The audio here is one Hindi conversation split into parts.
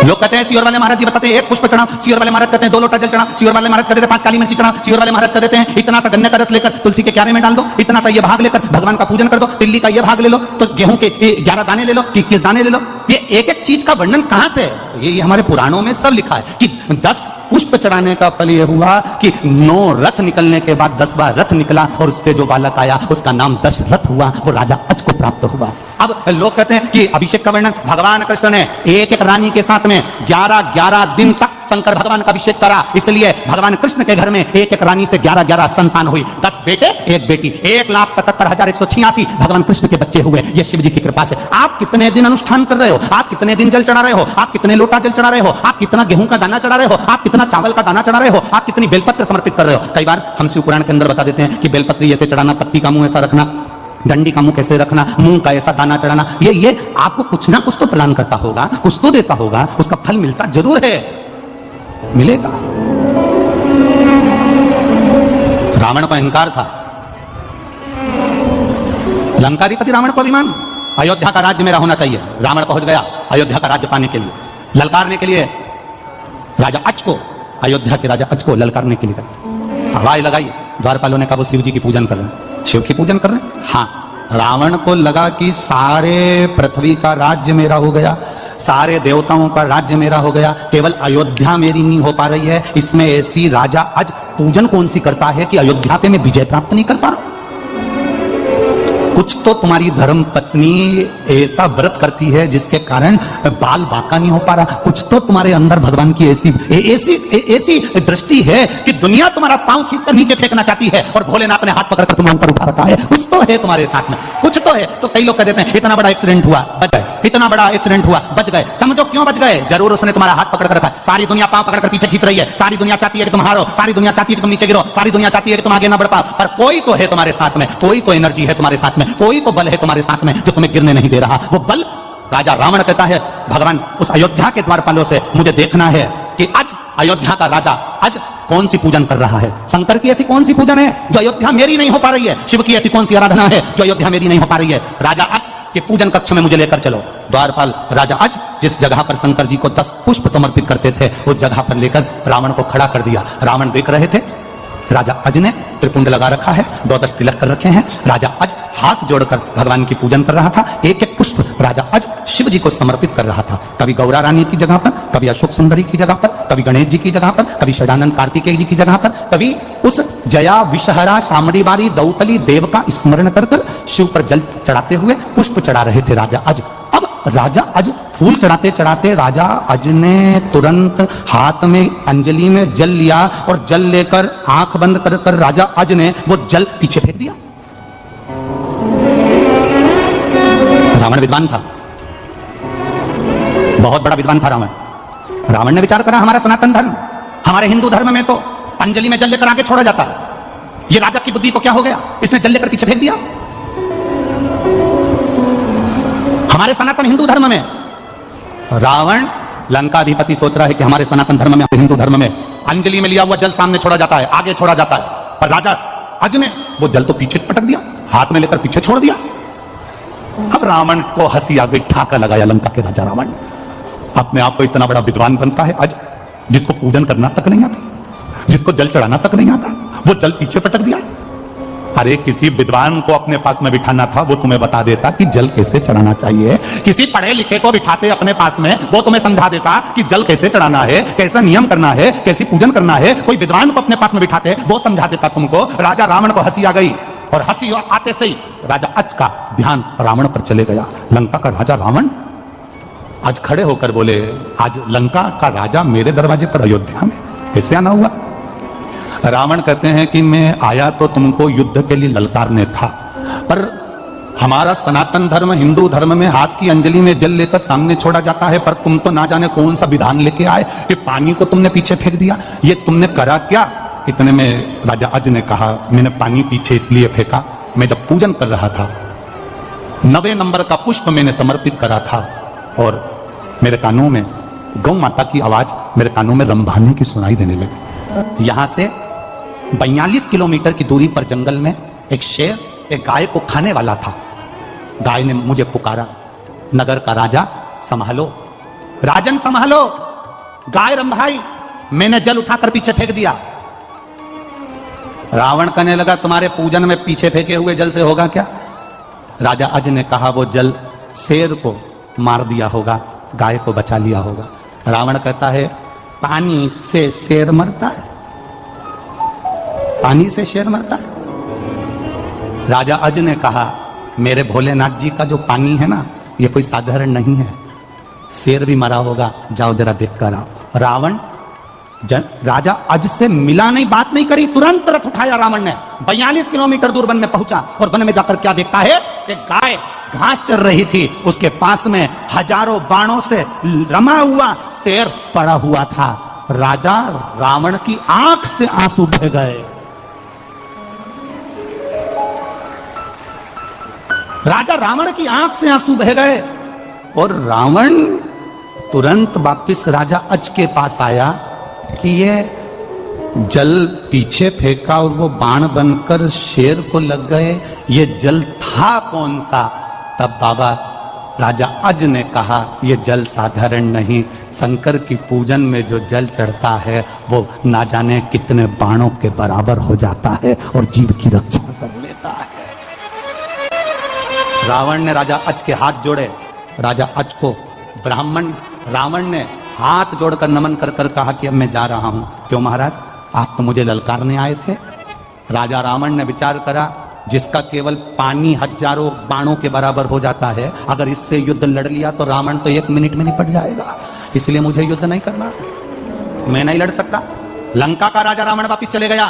लोग कहते हैं सियोर वाले महाराज जी बताते हैं एक पुष्प चढ़ा, सियोर वाले महाराज कहते हैं 2 लोटा जल चढ़ा, सियोर वाले महाराज कहते हैं 5 काली मिर्ची चढ़ा, सियोर वाले महाराज कहते हैं इतना सा गन्ने का रस लेकर तुलसी के क्यारे में डाल दो, इतना सा ये भाग लेकर भगवान का पूजन कर दो, तिल्ली का ये भाग ले लो, तो गेहूं के 11 दाने ले लो, 21 दाने ले लो। ये एक एक चीज का वर्णन कहां से है? ये हमारे पुराणों में सब लिखा है कि 10 पुष्प चढ़ाने का फल ये हुआ कि 9 रथ निकलने के बाद 10वां रथ निकला और उस पे जो बालक आया उसका नाम दशरथ हुआ, वो राजा अज को प्राप्त हुआ। अब लोग कहते हैं कि अभिषेक का वर्णन भगवान कृष्ण ने एक एक रानी के साथ में 11 दिन तक शंकर भगवान का अभिषेक करा, इसलिए भगवान कृष्ण के घर में एक एक रानी से 11 संतान हुई, 10 बेटे 1 बेटी, 1,77,186 भगवान कृष्ण के बच्चे हुए। ये शिव जी की कृपा से। आप कितने दिन अनुष्ठान कर रहे हो, आप कितने दिन जल चढ़ा रहे हो, आप कितने लोटा जल चढ़ा रहे हो, आप कितना गेहूं का दाना चढ़ा रहे हो, आप कितना चावल का दाना चढ़ा रहे हो, आप कितनी बेलपत्र समर्पित कर रहे हो। कई बार हम शिव पुराण के अंदर बता देते हैं कि बेलपत्री ऐसे चढ़ाना, पत्ती का मुंह ऐसा रखना, डंडी का मुंह कैसे रखना, मुंह का ऐसा दाना चढ़ाना, ये आपको कुछ ना कुछ तो प्रदान करता होगा, कुछ तो देता होगा, उसका फल मिलता जरूर है, मिलेगा। रावण का अहंकार था, लंकाधिपति रावण को अभिमान, अयोध्या का राज्य मेरा होना चाहिए। रावण पहुंच गया अयोध्या का राज्य पाने के लिए, ललकारने के लिए राजा अज को, अयोध्या के राजा अज को ललकारने के लिए आवाज लगाई। द्वारपालों ने कहा वो शिव जी की पूजन कर रहे हैं, शिव की पूजन कर रहे हैं। हाँ, रावण को लगा कि सारे पृथ्वी का राज्य मेरा हो गया, सारे देवताओं का राज्य मेरा हो गया, केवल अयोध्या मेरी नहीं हो पा रही है। इसमें ऐसी राजा आज पूजन कौन सी करता है कि अयोध्या पे मैं विजय प्राप्त नहीं कर पा रहा। कुछ तो तुम्हारी धर्म पत्नी ऐसा व्रत करती है जिसके कारण बाल बांका नहीं हो पा रहा। कुछ तो तुम्हारे अंदर भगवान की ऐसी दृष्टि है कि दुनिया तुम्हारा पांव खींचकर नीचे फेंकना चाहती है और भोलेनाथ ने हाथ पकड़कर तुम्हें ऊपर उठा रखा है। कुछ तो है तुम्हारे साथ में, कुछ तो है। तो कई लोग कह देते हैं इतना बड़ा एक्सीडेंट हुआ बच गए, इतना बड़ा एक्सीडेंट हुआ बच गए। समझो क्यों बच गए? जरूर उसने तुम्हारा हाथ पकड़ कर रखा है। सारी दुनिया पांव पकड़कर पीछे खींच रही है, सारी दुनिया चाहती है कि तुम हारो, सारी दुनिया चाहती है कि तुम नीचे गिरो, सारी दुनिया चाहती है कि तुम आगे ना बढ़ पाओ, पर कोई तो है तुम्हारे साथ में, कोई तो एनर्जी है तुम्हारे साथ में, कोई तो बल है तुम्हारे साथ में जो तुम्हें गिरने नहीं दे रहा। वो बल राजा रावण कहता है भगवान उस अयोध्या के द्वारपालों से मुझे देखना है कि आज अयोध्या का राजा आज कौन सी पूजन कर रहा है। शंकर की ऐसी कौन सी पूजन है जो अयोध्या मेरी नहीं हो पा रही है? शिव की ऐसी कौन सी आराधना है जो अयोध्या मेरी नहीं हो पा रही है? राजा आज के पूजन कक्ष में मुझे लेकर चलो। द्वारपाल राजा आज जिस जगह पर शंकर जी को 10 पुष्प समर्पित करते थे उस जगह पर लेकर रावण को खड़ा कर दिया। रावण देख रहे थे, राजा अज ने त्रिपुंड लगा रखा है, 12 तिलक कर रखे हैं। राजा अज हाथ जोड़कर भगवान की पूजन कर रहा था। एक एक पुष्प राजा अज शिव जी को समर्पित कर रहा था। कभी गौरा रानी की जगह पर, कभी अशोक सुंदरी की जगह पर, कभी गणेश जी की जगह पर, कभी षडानंद कार्तिकेय जी की जगह पर, कभी उस जया विषहरा शामड़ी बारी दौतली देव का स्मरण कर कर शिव पर जल चढ़ाते हुए पुष्प चढ़ा रहे थे राजा अज। अब राजा अज फूल चढ़ाते चढ़ाते राजा अज ने तुरंत हाथ में अंजलि में जल लिया और जल लेकर आंख बंद कर कर राजा अज ने वो जल पीछे फेंक दिया। रावण विद्वान था, बहुत बड़ा विद्वान था रावण। रावण ने विचार करा हमारा सनातन धर्म, हमारे हिंदू धर्म में तो अंजलि में जल लेकर आगे छोड़ा जाता है। ये राजा की बुद्धि को क्या हो गया, इसने जल लेकर पीछे फेंक दिया। हमारे सनातन हिंदू धर्म में रावण लंकाधिपति सोच रहा है कि हमारे सनातन धर्म में, हिंदू धर्म में अंजलि में लिया हुआ जल सामने छोड़ा जाता है, आगे छोड़ा जाता है, पर राजा अज ने वो जल तो पीछे पटक दिया, हाथ में लेकर पीछे छोड़ दिया। अब रावण को हंसी आ गई, ठाका लगाया लंका के राजा रावण। अपने आप को इतना बड़ा विद्वान बनता है आज, जिसको पूजन करना तक नहीं आता, जिसको जल चढ़ाना तक नहीं आता, वो जल पीछे पटक दिया। अरे किसी विद्वान को अपने पास में बिठाना था, वो तुम्हें बता देता कि जल कैसे चढ़ाना चाहिए। किसी पढ़े लिखे को बिठाते अपने पास में, वो तुम्हें समझा देता कि जल कैसे चढ़ाना है, कैसा नियम करना है, कैसी पूजन करना है। कोई विद्वान को अपने पास में बिठाते, वो समझा देता तुमको। राजा रावण को हंसी आ गई और हंसी आते से ही राजा अज का ध्यान रावण पर चले गया। लंका का राजा रावण आज खड़े होकर बोले, आज लंका का राजा मेरे दरवाजे पर अयोध्या में कैसे आना हुआ? रावण कहते हैं कि मैं आया तो तुमको युद्ध के लिए ललकारने था, पर हमारा सनातन धर्म हिंदू धर्म में हाथ की अंजलि में जल लेकर सामने छोड़ा जाता है, पर तुम तो ना जाने कौन सा विधान लेके आए कि पानी को तुमने पीछे फेंक दिया। ये तुमने करा क्या? इतने में राजा अज ने कहा, मैंने पानी पीछे इसलिए फेंका, मैं जब पूजन कर रहा था 9वें नंबर का पुष्प मैंने समर्पित करा था और मेरे कानों में गौ माता की आवाज मेरे कानों में रंभाने की सुनाई देने लगी। यहां से 42 किलोमीटर की दूरी पर जंगल में एक शेर एक गाय को खाने वाला था। गाय ने मुझे पुकारा, नगर का राजा संभालो, राजन संभालो, गाय रंभाई, मैंने जल उठाकर पीछे फेंक दिया। रावण कहने लगा तुम्हारे पूजन में पीछे फेंके हुए जल से होगा क्या? राजा अज ने कहा वो जल शेर को मार दिया होगा, गाय को बचा लिया होगा। रावण कहता है पानी से शेर मरता है? पानी से शेर मरता है? राजा अज ने कहा मेरे भोलेनाथ जी का जो पानी है ना, ये कोई साधारण नहीं है, शेर भी मरा होगा, जाओ जरा देख कर आओ। रावण राजा अज से मिला नहीं, बात नहीं करी, तुरंत रथ उठाया रावण ने, 42 किलोमीटर दूर वन में पहुंचा और वन में जाकर क्या देखता है कि गाय घास चर रही थी, उसके पास में हजारों बाणों से रमा हुआ शेर पड़ा हुआ था। राजा रावण की आंख से आंसू बह गए। राजा रावण की आंख से आंसू बह गए और रावण तुरंत वापिस राजा अज के पास आया कि ये जल पीछे फेंका और वो बाण बनकर शेर को लग गए, ये जल था कौन सा? तब बाबा राजा अज ने कहा ये जल साधारण नहीं, शंकर की पूजन में जो जल चढ़ता है वो ना जाने कितने बाणों के बराबर हो जाता है और जीव की रक्षा कर लेता है। रावण ने राजा अज के हाथ जोड़े, राजा अज को ब्राह्मण रावण ने हाथ जोड़कर नमन कर कर कहा कि अब मैं जा रहा हूं। क्यों महाराज, आप तो मुझे ललकारने आए थे। राजा रावण ने विचार करा जिसका केवल पानी हजारों बाणों के बराबर हो जाता है, अगर इससे युद्ध लड़ लिया तो रावण तो 1 मिनट में निपट जाएगा, इसलिए मुझे युद्ध नहीं करना, मैं नहीं लड़ सकता। लंका का राजा रावण वापिस चले गया,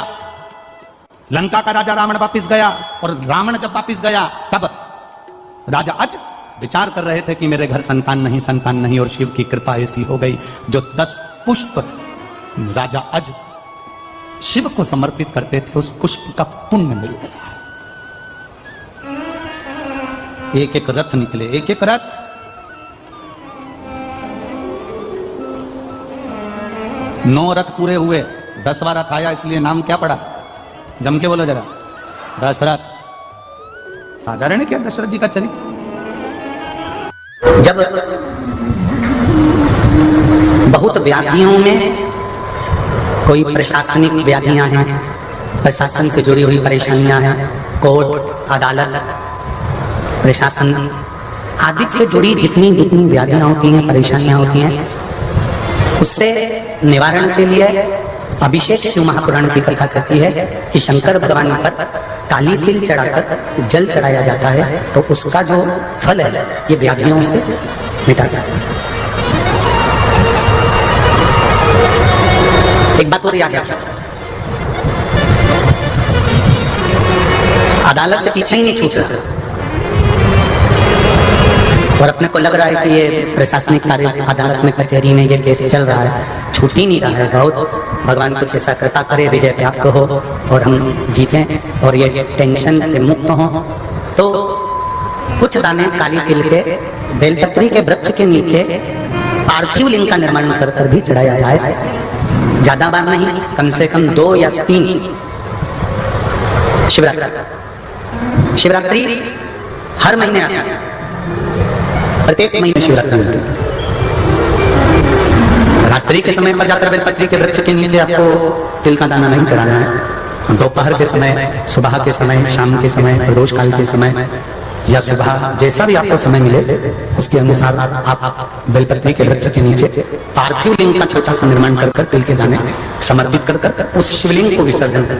लंका का राजा रावण वापिस गया और रावण जब वापिस गया तब राजा अज विचार कर रहे थे कि मेरे घर संतान नहीं और शिव की कृपा ऐसी हो गई जो 10 पुष्प राजा अज शिव को समर्पित करते थे, उस पुष्प का पुण्य मिल गया। एक एक रथ निकले, एक एक रथ। नौ रथ पूरे हुए, 10वां रथ आया, इसलिए नाम क्या पड़ा? जम के बोलो जरा, दशरथ। साधारण है क्या दशरथ जी का चरित्र? जब बहुत व्याधियों में कोई प्रशासनिक व्याधियां हैं, प्रशासन से जुड़ी हुई परेशानियां हैं, कोर्ट अदालत प्रशासन आदि से जुड़ी जितनी व्याधियां होती हैं, परेशानियां होती हैं, उससे निवारण के लिए अभिषेक शिव महापुराण की कथा कहती है कि शंकर भगवान पर काली तिल चढ़ाकर जल चढ़ाया जाता है तो उसका जो फल है ये व्याधियों से मिटा जाता है। एक बात और याद रखिए, अदालत से पीछे ही नहीं छूट रहा और अपने को लग रहा है कि ये प्रशासनिक कार्य अदालत में कचहरी में ये केस चल रहा है, छूट ही नहीं रहा है। बहुत भगवान कुछ ऐसा कृपा करे, विजय प्राप्त हो और हम जीतें और ये टेंशन से मुक्त हो। तो कुछ दाने काली तिल के बेलपत्री के वृक्ष के नीचे पार्थिव लिंग का निर्माण कर भी चढ़ाया जाए, ज्यादा बार नहीं, कम से कम 2 या 3। शिवरात्रि हर महीने आती है, प्रत्येक महीने शिवरात्रि होती है। रात्रि के समय पर जाकर बेलपत्री के वृक्ष के नीचे आपको तिल का दाना नहीं चढ़ाना है। दोपहर के समय, सुबह के समय, शाम के समय, प्रदोष काल के समय या सुबह, जैसा भी आपको समय मिले उसके अनुसार आप बेलपत्री के वृक्ष के नीचे पार्थिव लिंग का छोटा सा निर्माण कर तिल के दाने समर्पित कर उस शिवलिंग को विसर्जन कर।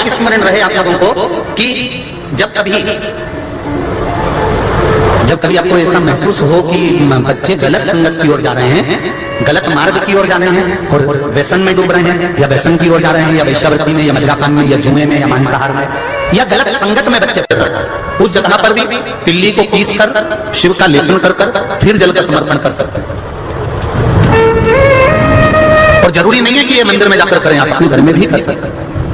स्मरण रहे आप लोगों को कि जब कभी आपको ऐसा महसूस हो कि बच्चे गलत संगत की ओर जा रहे हैं, गलत मार्ग की ओर जा रहे हैं और व्यसन में डूब रहे हैं, या व्यसन की ओर जा रहे हैं, या वैश्यावृत्ति में, या मदिरापान में, या जुए में, या मांसाहार में, या गलत संगत में बच्चे पड़ रहे हैं, उस जगह पर भी तिल्ली को पीस कर शिव का लेपन कर फिर जल का समर्पण कर सकते हैं। और जरूरी नहीं है कि ये मंदिर में जाकर करें, आप अपने घर में भी कर सकते हैं।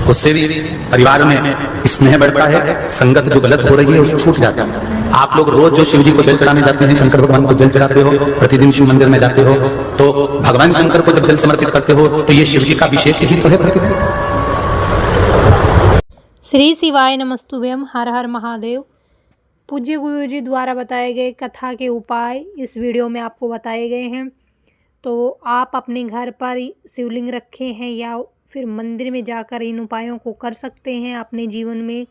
उससे भी परिवार में स्नेह बढ़ता है, संगत जो गलत हो रही है उसको छूट जाता है। आप लोग रोज जो शिव जी को जल चढ़ाने जाते हैं, शंकर भगवान को जल चढ़ाते हो, प्रतिदिन शिव मंदिर में जाते हो, तो भगवान शंकर को जब जल समर्पित करते हो तो ये शिव जी का अभिषेक ही तो है प्रतिदिन। श्री शिवाय नमस्तुभ्यम, हर हर महादेव। पूज्य गुरु जी द्वारा बताए गए कथा के उपाय इस वीडियो में आपको बताए गए हैं। तो आप अपने घर पर शिवलिंग रखे हैं या फिर मंदिर में जाकर इन उपायों को कर सकते हैं। अपने जीवन में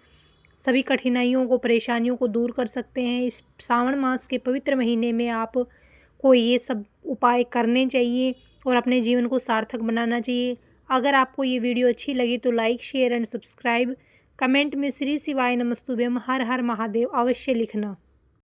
सभी कठिनाइयों को, परेशानियों को दूर कर सकते हैं। इस श्रावण मास के पवित्र महीने में आपको ये सब उपाय करने चाहिए और अपने जीवन को सार्थक बनाना चाहिए। अगर आपको ये वीडियो अच्छी लगी तो like, share and subscribe. Comment में श्री शिवाय नमस्तुभ्यम, हर हर महादेव अवश्य लिखना।